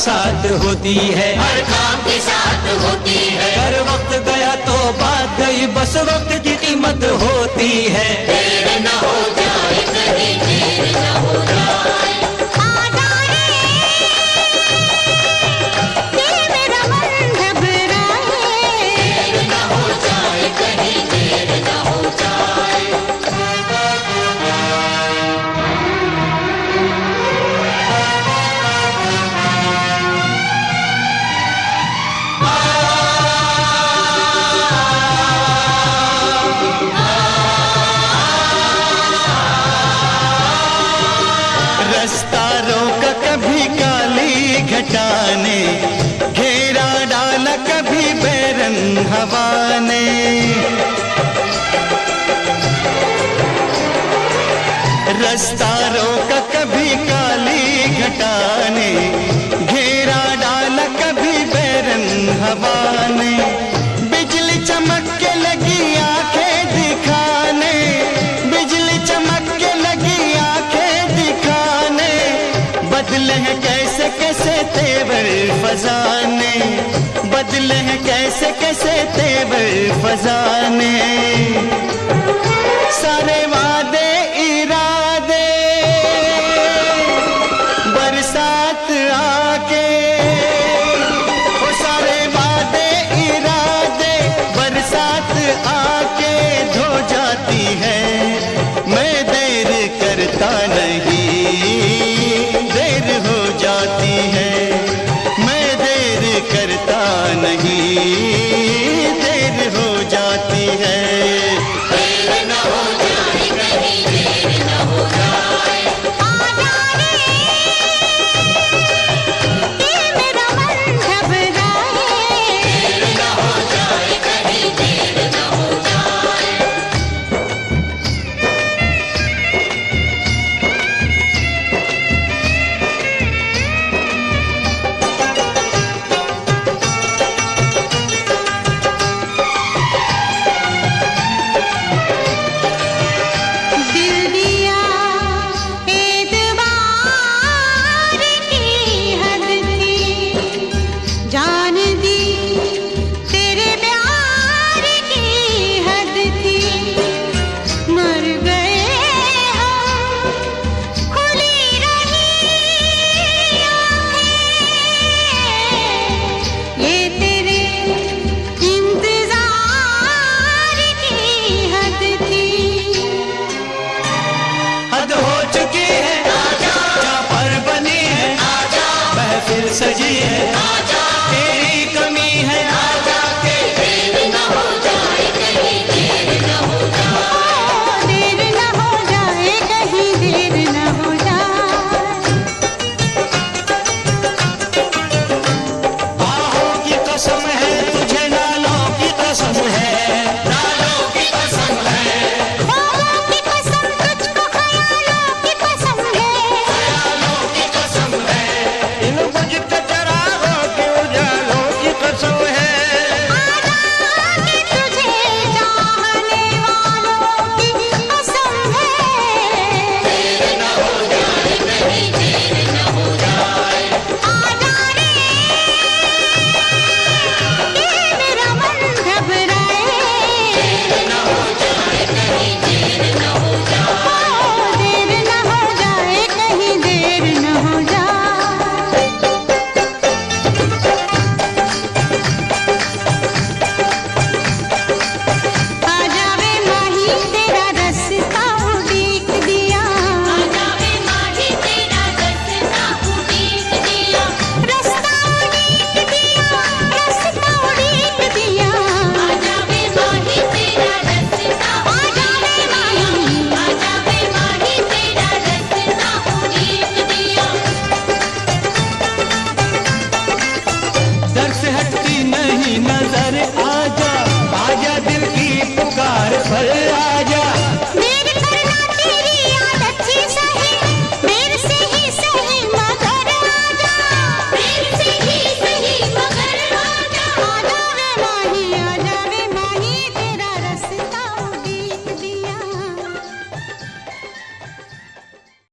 साथ होती है, हर काम के साथ होती है। अगर वक्त गया तो बात गई, बस वक्त की कीमत होती है। देर न हो जाए कहीं, देर न हो जाए। देर न हो जाए कहीं, देर न हो जाए। रास्ता रोका कभी काली घटा ने, घेरा डाला कभी बैरन हवा ने। रास्ता रोका कभी काली घटा ने, घेरा डाला कभी बैरन हवा ने। बिजली चमक के लगी आंखें दिखाने, बिजली चमक के लगी आंखें दिखाने। बदले हैं कैसे कैसे तेवर फजाने, बदले हैं कैसे कैसे तेवर फजाने। सारे वादे इरादे बरसात आके, वो सारे वादे इरादे बरसात आके धो जाती है। मैं देर करता नहीं, देर हो जाती है। मैं देर करता नहीं, देर हो जाती है।